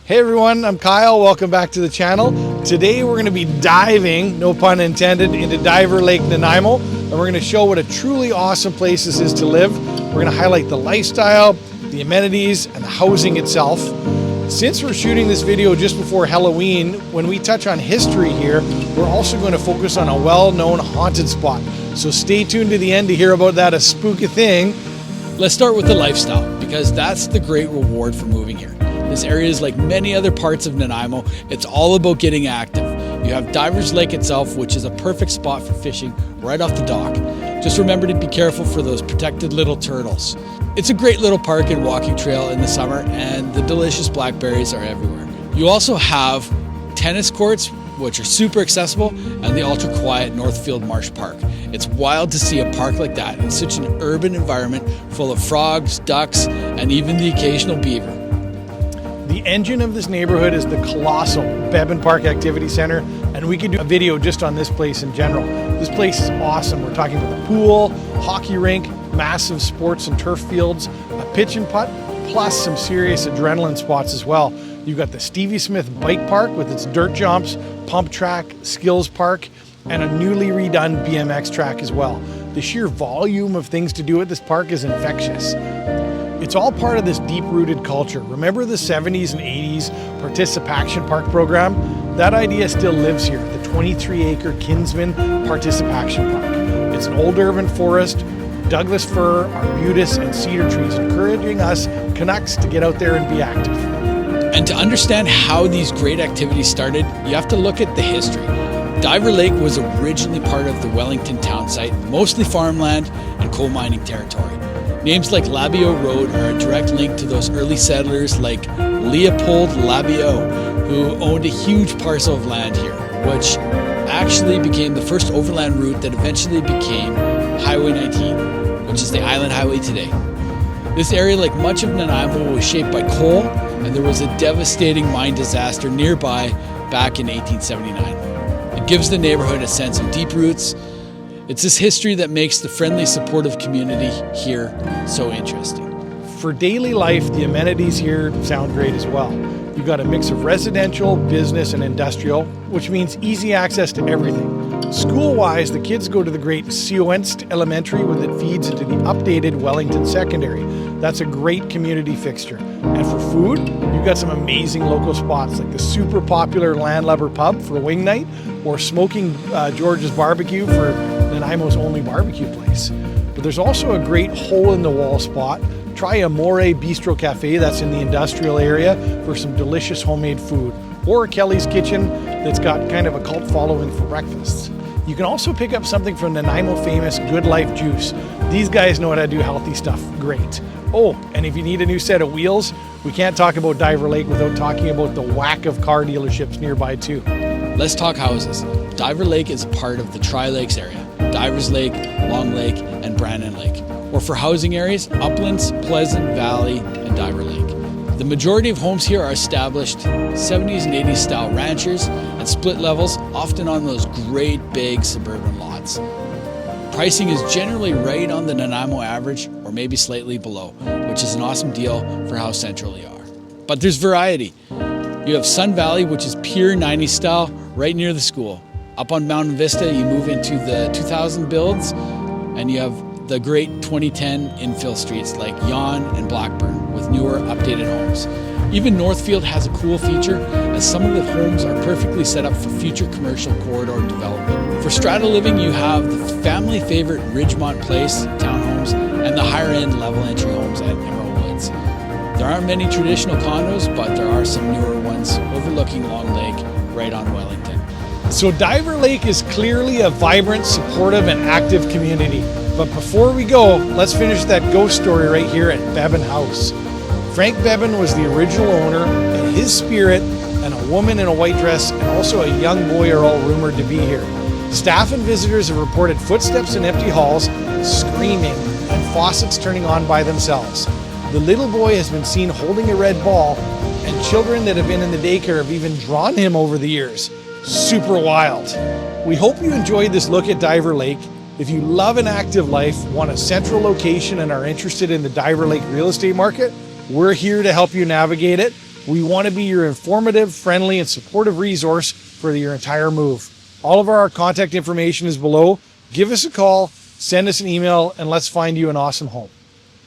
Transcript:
Hey everyone, I'm Kyle. Welcome back to the channel. Today we're going to be diving, no pun intended, into Diver Lake, Nanaimo, and we're going to show what a truly awesome place this is to live. We're going to highlight the lifestyle, the amenities, and the housing itself. Since we're shooting this video just before Halloween, when we touch on history here, we're also going to focus on a well-known haunted spot. So stay tuned to the end to hear about that, a spooky thing. Let's start with the lifestyle, because that's the great reward for moving here. This area is like many other parts of Nanaimo. It's all about getting active. You have Divers Lake itself, which is a perfect spot for fishing right off the dock. Just remember to be careful for those protected little turtles. It's a great little park and walking trail in the summer, and the delicious blackberries are everywhere. You also have tennis courts, which are super accessible, and the ultra quiet Northfield Marsh Park. It's wild to see a park like that in such an urban environment full of frogs, ducks, and even the occasional beaver. The engine of this neighborhood is the colossal Beban Park Activity Center, and we could do a video just on this place in general. This place is awesome. We're talking about the pool, hockey rink, massive sports and turf fields, a pitch and putt, plus some serious adrenaline spots as well. You've got the Stevie Smith bike park with its dirt jumps, pump track, skills park, and a newly redone BMX track as well. The sheer volume of things to do at this park is infectious. It's all part of this deep-rooted culture. Remember the 70s and 80s Participation Park program? That idea still lives here, the 23-acre Kinsman Participation Park. It's an old urban forest, Douglas fir, arbutus, and cedar trees, encouraging us Canucks to get out there and be active. And to understand how these great activities started, you have to look at the history. Diver Lake was originally part of the Wellington townsite, mostly farmland and coal mining territory. Names like Labieux Road are a direct link to those early settlers like Leopold Labieux, who owned a huge parcel of land here, which actually became the first overland route that eventually became Highway 19, which is the island highway today. This area, like much of Nanaimo, was shaped by coal, and there was a devastating mine disaster nearby back in 1879. It gives the neighborhood a sense of deep roots. It's this history that makes the friendly, supportive community here so interesting. For daily life, the amenities here sound great as well. You've got a mix of residential, business, and industrial, which means easy access to everything. School-wise, the kids go to the great Seoenst Elementary, where it feeds into the updated Wellington Secondary. That's a great community fixture. And for food, you've got some amazing local spots like the super popular Landlubber Pub for wing night, or Smoking George's Barbecue for Nanaimo's only barbecue place. But there's also a great hole-in-the-wall spot. Try Amore Bistro Cafe, that's in the industrial area, for some delicious homemade food. Or Kelly's Kitchen, that's got kind of a cult following for breakfasts. You can also pick up something from Nanaimo famous Good Life Juice. These guys know how to do healthy stuff great. Oh, and if you need a new set of wheels, we can't talk about Diver Lake without talking about the whack of car dealerships nearby too. Let's talk houses. Diver Lake is a part of the Tri-Lakes area: Divers Lake, Long Lake, and Brannen Lake. Or for housing areas, Uplands, Pleasant Valley, and Diver Lake. The majority of homes here are established 70s and 80s style ranchers and split levels, often on those great big suburban lots. Pricing is generally right on the Nanaimo average, or maybe slightly below, which is an awesome deal for how central you are. But there's variety. You have Sun Valley, which is pure 90s style, right near the school. Up on Mountain Vista, you move into the 2000 builds, and you have the great 2010 infill streets like Yon and Blackburn with newer, updated homes. Even Northfield has a cool feature, as some of the homes are perfectly set up for future commercial corridor development. For strata living, you have the family favorite Ridgemont Place townhomes and the higher end level entry homes at Emerald Woods. There aren't many traditional condos, but there are some newer ones overlooking Long Lake right on Wellington. So Diver Lake is clearly a vibrant, supportive, and active community. But before we go, let's finish that ghost story right here at Beban House. Frank Beban was the original owner, and his spirit and a woman in a white dress and also a young boy are all rumored to be here. Staff and visitors have reported footsteps in empty halls, screaming, and faucets turning on by themselves. The little boy has been seen holding a red ball, and children that have been in the daycare have even drawn him over the years. Super wild. We hope you enjoyed this look at Diver Lake. If you love an active life, want a central location, and are interested in the Diver Lake real estate market, we're here to help you navigate it. We want to be your informative, friendly, and supportive resource for your entire move. All of our contact information is below. Give us a call, send us an email, and let's find you an awesome home.